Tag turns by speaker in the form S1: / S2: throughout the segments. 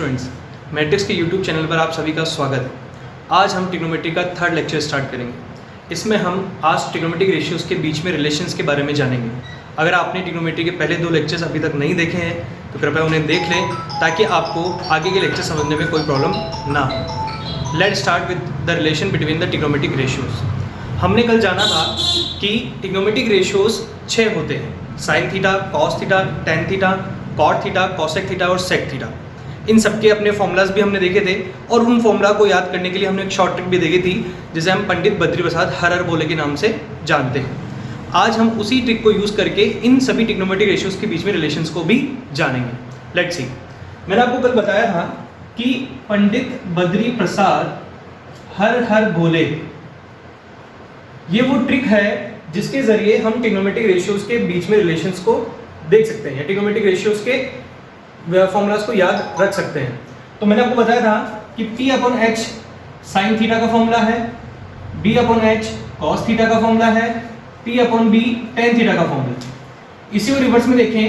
S1: Students, matrix के YouTube channel पर आप सभी का स्वागत है। आज हम ट्रिग्नोमेट्री का थर्ड लेक्चर स्टार्ट करेंगे। इसमें हम आज ट्रिग्नोमेट्रिक रेशियोज़ के बीच में रिलेशंस के बारे में जानेंगे। अगर आपने ट्रिग्नोमेट्री के पहले 2 लेक्चर्स अभी तक नहीं देखे हैं तो कृपया उन्हें देख लें ताकि आपको आगे के लेक्चर समझने में कोई प्रॉब्लम ना हो। Let's start with the relation between the trigonometric ratios. हमने कल जाना था कि ट्रिग्नोमेट्रिक रेशियोज़ 6 होते हैं: sine theta, cos theta, tan theta, cot theta, cosec theta और सेक थीटा। इन सबके अपने फॉर्मूलाज भी हमने देखे थे और उन फॉर्मूला को याद करने के लिए हमने एक शॉर्ट ट्रिक भी देखी थी जिसे हम पंडित बद्री प्रसाद हररबोले के नाम से जानते हैं। आज हम उसी ट्रिक को यूज़ करके इन सभी ट्रिग्नोमेट्रिक रेशियोज़ के बीच में रिलेशंस को भी जानेंगे। Let's see. मैंने आपको कल बताया था कि पंडित बद्री प्रसाद हररबोले ये वो ट्रिक है जिसके ज़रिए हम ट्रिग्नोमेट्रिक रेशियोज़ के बीच में रिलेशंस को देख सकते हैं या ट्रिग्नोमेट्रिक रेशियोज़ के फॉर्मूलाज को याद रख सकते हैं। तो मैंने आपको बताया था कि P/H साइन थीटा का फॉर्मूला है, B/H कॉस थीटा का फॉर्मूला है, P/B टेन थीटा का फॉर्मूला है। इसी को रिवर्स में देखें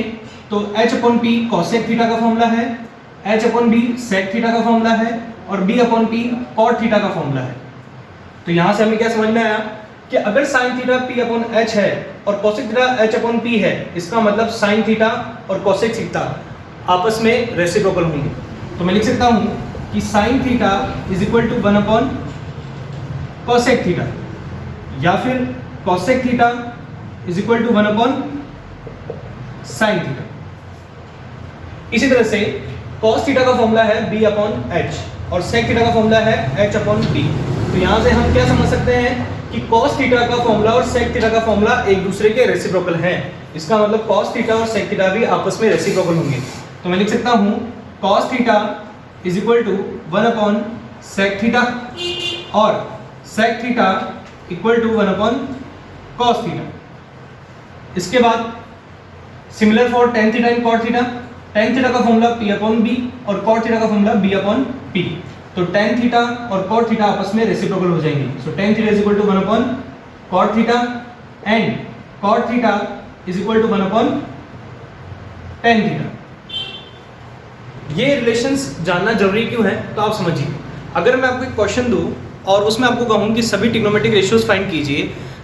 S1: तो H/P कॉसेक थीटा का फॉर्मूला है, H/B सेक थीटा का फॉर्मूला है और B/P कॉट थीटा का फॉर्मूला है। तो यहाँ से हमें क्या समझ में आया कि अगर साइन थीटा P/H है और कोसेक थीटा H/P है, इसका मतलब साइन थीटा और कोसेक थीटा आपस में रेसिप्रोकल होंगे। तो मैं लिख सकता हूं कि sine theta is equal to 1 cosec theta या फिर cosec theta is equal to 1 sine theta. इसी तरह से कॉस थीटा का फॉर्मूला है B/H और सेक थीटा का फॉर्मूला है H/P। तो यहां से हम क्या समझ सकते हैं कि कॉस थीटा का फॉर्मूला और सेक थीटा का फॉर्मूला एक दूसरे के रेसिप्रोकल हैं। इसका मतलब कॉस थीटा और सेक थीटा भी आपस में रेसिप्रोकल होंगे। तो मैं लिख सकता हूं cos theta is equal to 1 sec theta और sec theta equal to 1 cos theta. इसके बाद similar for tan theta and cot theta. Tan theta का फॉर्मूला P/B और कॉट थीटा का फॉर्मूला B/P। तो टेन थीटा और कॉट थीटा आपस में रेसिप्रोकल हो जाएंगे। So tan theta is equal to 1 cot theta and cot theta is equal to 1 tan theta. ये रिलेशंस जानना जरूरी क्यों है तो आप समझिए। अगर मैं आपको एक क्वेश्चन दूं और उसमें आपको कहूं कि सभी ट्रिग्नोमेट्रिक रेशियोज फाइंड कीजिए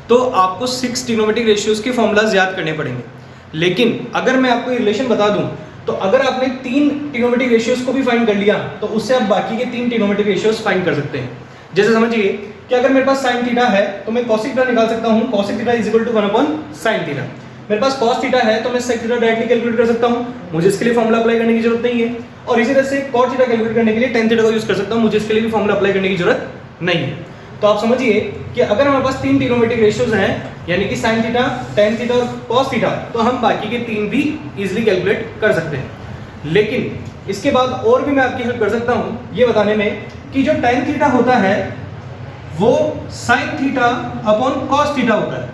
S1: तो आपको 6 ट्रिग्नोमेट्रिक रेशियोज के फॉर्मूलाज याद करने पड़ेंगे। लेकिन अगर मैं आपको रिलेशन बता दूं तो अगर आपने 3 ट्रिग्नोमेट्रिक रेशियोज को भी फाइंड कर लिया तो उससे आप बाकी के 3 ट्रिग्नोमेट्रिक रेशियोज फाइंड कर सकते हैं। जैसे समझिए कि अगर मेरे पास साइन थीटा है तो मैं कॉसेक थीटा निकाल सकता हूं। Cosec theta is equal to 1 sine theta. मेरे पास कॉस थीटा है तो मैं सेक थीटा डायरेक्टली कैलकुलेट कर सकता हूं, मुझे इसके लिए फॉर्मूला अप्लाई करने की जरूरत नहीं है। और इसी तरह से कॉट थीटा कैलकुलेट करने के लिए टेन थीटा का यूज कर सकता हूं, मुझे इसके लिए भी फॉर्मूला अप्लाई करने की जरूरत नहीं है। तो आप समझिए कि अगर हमारे पास 3 ट्रिग्नोमेट्रिक रेशियोज हैं यानी कि साइन थीटा, टेन थीटा और कॉस थीटा, तो हम बाकी के 3 भी इजीली कैलकुलेट कर सकते हैं। लेकिन इसके बाद और भी मैं आपकी हेल्प कर सकता हूं ये बताने में कि जो टेन थीटा होता है वो sign theta upon cos theta होता है।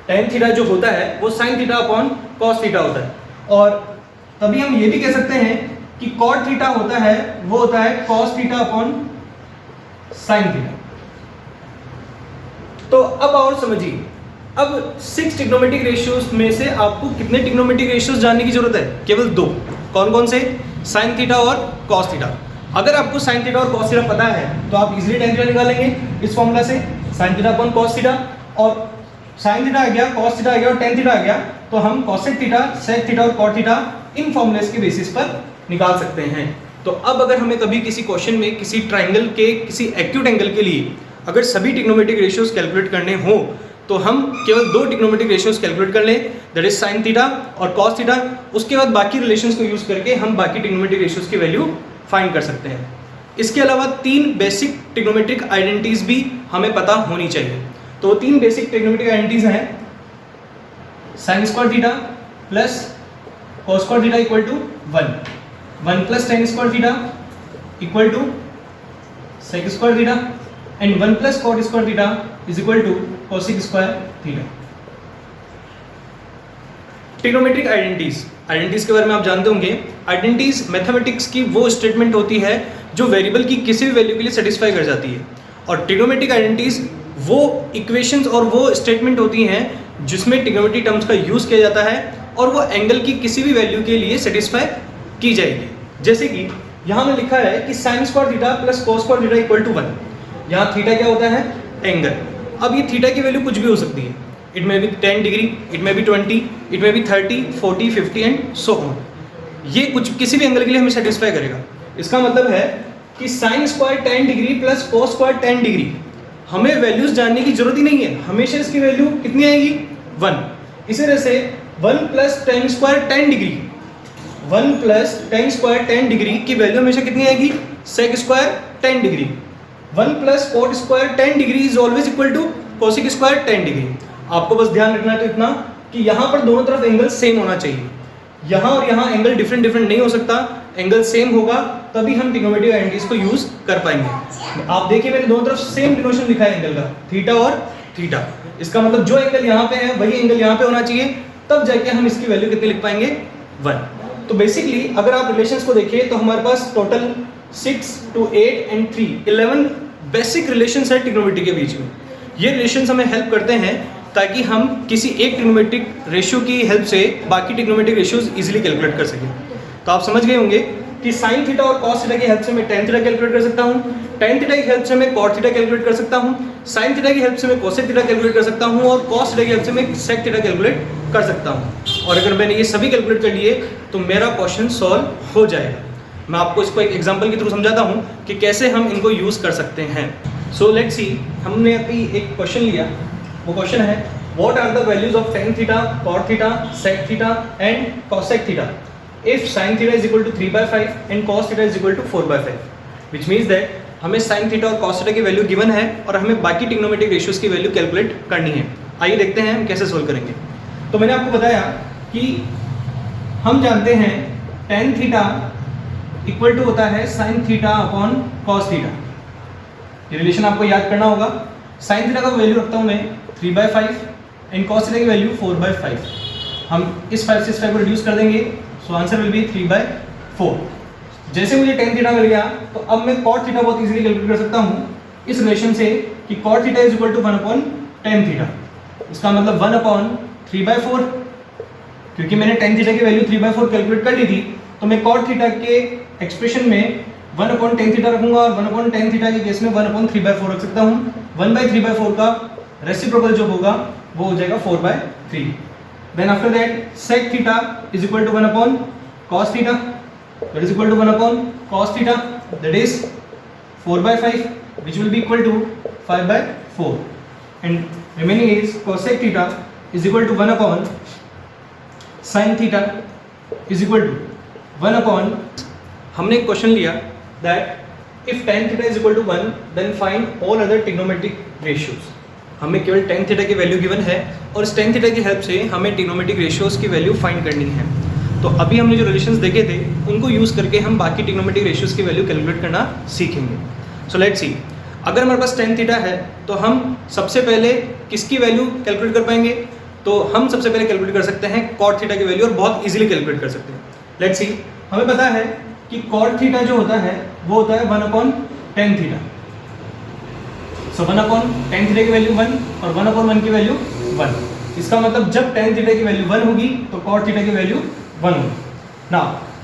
S1: टेन थीटा जो होता है वो sign theta upon cos theta होता है। और तभी हम ये भी कह सकते हैं कि कॉट थीटा होता है वो होता है cos theta upon sine theta. तो अब और समझिए, अब 6 ट्रिग्नोमेट्रिक रेशियोज में से आपको कितने ट्रिग्नोमेट्रिक रेशियोज जानने की जरूरत है? केवल 2। कौन कौन से? साइन थीटा और कॉस थीटा। अगर आपको साइन थीटा और कॉस थीटा पता है तो आप इजीली टेन थीटा निकालेंगे इस फॉर्मूला से, sign theta upon cos theta. और साइन थीटा आ गया, कॉस थीटा आ गया और टेन थीटा आ गया, तो हम कॉसेक थीटा, सेक थीटा और कॉट थीटा इन फॉर्मूलेस के बेसिस पर निकाल सकते हैं। तो अब अगर हमें कभी किसी क्वेश्चन में किसी ट्राइंगल के किसी एक्यूट एंगल के लिए अगर सभी ट्रिग्नोमेट्रिक रेशियोज कैलकुलेट करने हो तो हम केवल 2 ट्रिग्नोमेट्रिक रेशियोज कैलकुलेट कर लें, दैट इज साइन थीटा और कॉस थीटा। उसके बाद बाकी रिलेशंस को यूज करके हम बाकी ट्रिग्नोमेट्रिक रेशियोज की वैल्यू फाइंड कर सकते हैं। इसके अलावा 3 बेसिक ट्रिग्नोमेट्रिक आइडेंटिटीज भी हमें पता होनी चाहिए। तो 3 बेसिक ट्रिग्नोमेट्रिक आइडेंटिटीज हैं: sine square theta plus cos square theta equal to 1 plus tan square theta equal to sec square theta and 1 plus cot square theta is equal to cosec square theta. Trigonometric identities के बारे में आप जानते होंगे। Identities mathematics की वो statement होती है जो वेरिएबल की किसी भी वैल्यू के लिए सेटिस्फाई कर जाती है। और ट्रिग्नोमेट्रिक आइडेंटिटीज वो इक्वेशंस और वो स्टेटमेंट होती हैं जिसमें ट्रिग्नोमेट्रिक टर्म्स का यूज किया जाता है और वो एंगल की किसी भी वैल्यू के लिए सेटिस्फाई की जाएगी। जैसे कि यहाँ में लिखा है कि sine square theta plus cos square theta equal to 1। यहाँ थीटा क्या होता है? एंगल। अब ये थीटा की वैल्यू कुछ भी हो सकती है, it may be 10 degree, it may be 20, it may be 30, 40, 50 and so on. ये कुछ किसी भी एंगल के लिए हमें सेटिस्फाई करेगा। इसका मतलब है कि sine square 10 degree plus cos square 10 degree, हमें वैल्यूज जानने की जरूरत ही नहीं है, हमेशा इसकी वैल्यू कितनी आएगी? 1। इसी तरह से 1 plus tan square 10 degree, 1 plus tan square 10 degree की वैल्यू हमेशा कितनी आएगी? Sec square 10 degree. 1 plus cot square 10 degree is always equal to cosec square 10 degree. आपको बस ध्यान रखना है तो इतना कि यहाँ पर दोनों तरफ एंगल सेम होना चाहिए। यहाँ और यहाँ एंगल डिफरेंट नहीं हो सकता, एंगल सेम होगा तभी हम ट्रिग्नोमेट्रिक आइडेंटिटीज को यूज कर पाएंगे। आप देखिए मैंने दोनों तरफ सेम डिनोशन लिखा है एंगल का, थीटा और थीटा। इसका मतलब जो एंगल यहाँ पे है वही एंगल यहाँ पे होना चाहिए, तब जाके हम इसकी वैल्यू कितनी लिख पाएंगे? 1। तो बेसिकली अगर आप रिलेशंस को देखिए तो हमारे पास total 6 to 8 and 3 11 basic relations है ट्रिग्नोमेट्री के बीच में। ये रिलेशंस हमें हेल्प करते हैं ताकि हम किसी एक ट्रिग्नोमेट्रिक रेशियो की हेल्प से बाकी ट्रिग्नोमेट्रिक रेशियोज इजीली कैलकुलेट कर सकें। तो आप समझ गए होंगे कि साइन थीटा और कॉस थीटा की हेल्प से मैं टेन थीटा कैलकुलेट कर सकता हूँ, टेन थीटा की हेल्प से मैं कॉट थीटा कैलकुलेट कर सकता हूँ, साइन थीटा की हेल्प से मैं कोसेक थीटा कैलकुलेट कर सकता हूँ और कॉस थीटा की हेल्प से मैं सेक थीटा कैलकुलेट कर सकता हूँ। और अगर मैंने ये सभी कैलकुलेट कर लिए तो मेरा क्वेश्चन सॉल्व हो जाएगा। मैं आपको इसको एक एग्जाम्पल के थ्रू समझाता हूँ कि कैसे हम इनको यूज़ कर सकते हैं। सो लेट्स सी, हमने अभी एक क्वेश्चन लिया, वो क्वेश्चन है what are the values of tan theta, cot theta, sec theta and cosec theta if sin theta is equal to 3/5 and cos theta is equal to 4/5, which means that हमें sin theta और cos theta की value given है और हमें बाकी trigonometric ratios की value calculate करनी है। आइए देखते हैं हम कैसे सोल्व करेंगे। तो मैंने आपको बताया कि हम जानते हैं tan थीटा इक्वल टू होता है sin theta upon cos theta. ये रिलेशन आपको याद करना होगा। sin थीटा का वैल्यू रखता हूँ मैं 3/5 एंड cos थीटा की वैल्यू 4/5। हम इस 5 से इस 5 को रिड्यूस कर देंगे, सो आंसर विल बी 3/4। जैसे मुझे tan थीटा मिल गया तो अब मैं cot थीटा बहुत इजीली कैलकुलेट कर सकता हूँ इस रिलेशन से कि cot theta is equal to 1 upon tan theta. इसका मतलब 1 अपॉन 3/4, क्योंकि मैंने tan थीटा की वैल्यू 3/4 कैलकुलेट कर ली थी तो मैं cot थीटा के एक्सप्रेशन में 1 अपॉन tan थीटा रखूंगा और 1 अपॉन tan थीटा के केस में 1 अपॉन 3/4 रख सकता हूँ। 1/3/4 का रेसिप्रोकल जो होगा वो हो जाएगा 4/3। Then after that sec theta is equal to 1 upon cos theta, that is equal to 1 upon cos theta, that is 4/5, which will be equal to 5/4, and remaining is cosec theta is equal to 1 upon sin theta is equal to 1 upon। हमने एक question लिया that if tan theta is equal to 1 then find all other trigonometric ratios। हमें केवल tan theta की value given है और इस tan theta की हेल्प से हमें ट्रिग्नोमेट्रिक रेशियोज की वैल्यू फाइंड करनी है। तो अभी हमने जो रिलेशंस देखे थे उनको यूज़ करके हम बाकी ट्रिग्नोमेट्रिक रेशियोज की वैल्यू कैलकुलेट करना सीखेंगे। सो लेट्स सी, अगर हमारे पास tan थीटा है तो हम सबसे पहले किसकी वैल्यू कैलकुलेट कर पाएंगे? तो हम सबसे पहले कैलकुलेट कर सकते हैं cot थीटा की वैल्यू और बहुत ईजिली कैलकुलेट कर सकते हैं। लेट्स सी, हमें पता है कि cot थीटा जो होता है वो होता है 1 upon tan theta. So 1 upon tan theta की वैल्यू 1 और 1 अपॉन 1 की वैल्यू 1। इसका मतलब जब tan थीटा की वैल्यू 1 होगी तो cot थीटा की वैल्यू 1 होगी। ना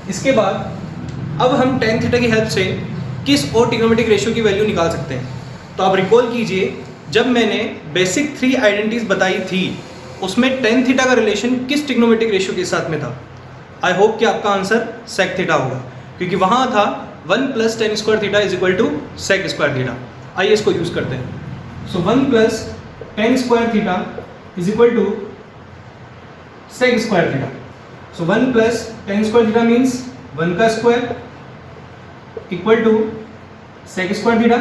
S1: इसके बाद अब हम tan थीटा की हेल्प से किस और ट्रिग्नोमेट्रिक रेशियो की वैल्यू निकाल सकते हैं? तो आप रिकॉल कीजिए, जब मैंने बेसिक 3 आइडेंटिटीज बताई थी उसमें tan थीटा का रिलेशन किस ट्रिग्नोमेट्रिक रेशियो के साथ में था? आई होप कि आपका आंसर sec थीटा होगा, क्योंकि वहाँ था 1 plus tan square theta is equal to sec square theta. आइए इसको यूज़ करते हैं। So 1 plus tan square theta is equal to sec square theta. So 1 plus tan square theta means 1 का square equal to sec square theta.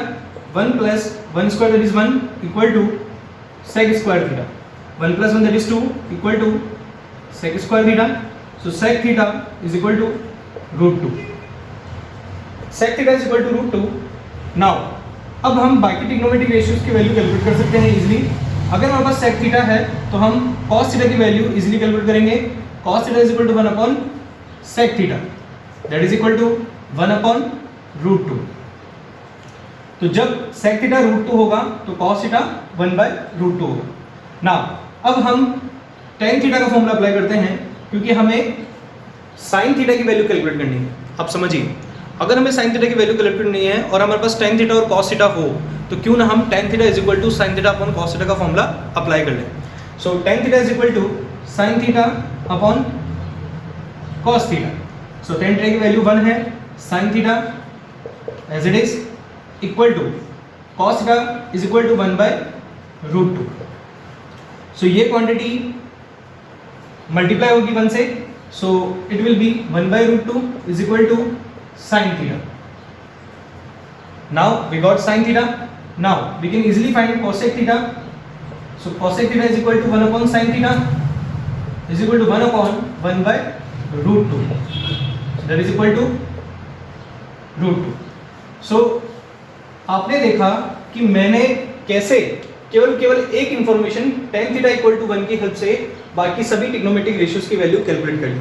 S1: 1 plus 1 square that is 1 equal to sec square theta. 1 plus 1 that is 2 equal to sec square theta. So sec theta is equal to √2। sec theta is equal to √2। Now अब हम बाकी trigonometric ratios की value calculate कर सकते हैं easily. अगर हमारे पास sec theta है तो हम cos थीटा की वैल्यू इजीली कैलकुलेट करेंगे। cos theta is equal to 1 upon sec theta, that is equal to 1 upon √2। तो जब sec थीटा √2 होगा तो cos थीटा 1/√2 होगा। नाउ अब हम tan थीटा का फॉर्मूला अप्लाई करते हैं, क्योंकि हमें साइन थीटा की वैल्यू कैलकुलेट करनी है। आप समझिए, अगर हमें साइन थीटा की वैल्यू कैलकुलेट करनी है और हमारे पास टेन थीटा और कॉस थीटा हो, तो क्यों ना हम tan theta is equal to sine theta upon cos theta का फॉर्मूला अप्लाई कर लें। So tan theta is equal to sine theta upon cos theta. So tan theta की वैल्यू 1 है, sine theta as it is equal to cos theta is equal to 1/√2। So ये quantity multiply होगी 1 से, so it will be 1/√2 is equal to sin theta. Now we got sin theta. Now we can easily find cosec theta. So cosec theta is equal to 1 upon sin theta is equal to 1 upon 1/√2. So that is equal to √2. So आपने देखा कि मैंने कैसे केवल एक information tan theta equal to 1 की help से बाकी सभी ट्रिग्नोमेट्रिक रेशियोज की वैल्यू कैलकुलेट कर ली।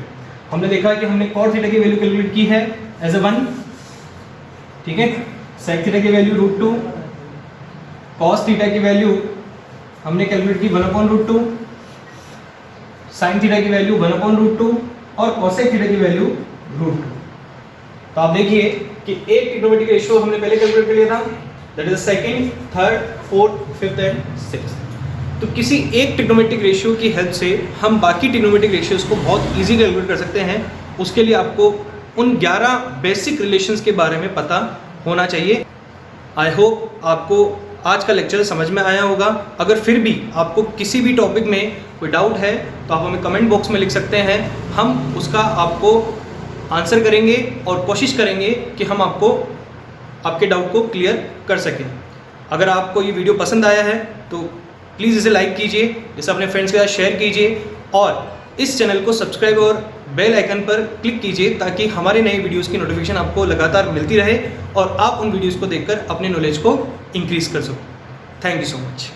S1: हमने देखा कि हमने cot थीटा की वैल्यू कैलकुलेट की है एज अ 1, ठीक है। sec थीटा की वैल्यू √2, cos थीटा की वैल्यू हमने कैलकुलेट की 1/√2, sin थीटा की वैल्यू 1/√2 और cosec थीटा की वैल्यू √2। तो आप देखिए कि एक ट्रिग्नोमेट्रिक रेशियो हमने पहले कैलकुलेट कर लिया था, that is second, third, fourth, fifth and sixth. तो किसी एक ट्रिग्नोमेट्रिक रेशियो की हेल्प से हम बाकी ट्रिग्नोमेट्रिक रेशियोज को बहुत इजी कैलकुलेट कर सकते हैं। उसके लिए आपको उन 11 बेसिक रिलेशंस के बारे में पता होना चाहिए। आई होप आपको आज का लेक्चर समझ में आया होगा। अगर फिर भी आपको किसी भी टॉपिक में कोई डाउट है तो आप हमें कमेंट बॉक्स में लिख सकते हैं, हम उसका आपको आंसर करेंगे और कोशिश करेंगे कि हम आपको आपके डाउट को क्लियर कर सकें। अगर आपको ये वीडियो पसंद आया है तो प्लीज़ इसे लाइक कीजिए, इसे अपने फ्रेंड्स के साथ शेयर कीजिए और इस चैनल को सब्सक्राइब और बेल आइकन पर क्लिक कीजिए ताकि हमारे नए वीडियोस की नोटिफिकेशन आपको लगातार मिलती रहे और आप उन वीडियोस को देखकर अपने नॉलेज को इंक्रीज़ कर सको। Thank you so much.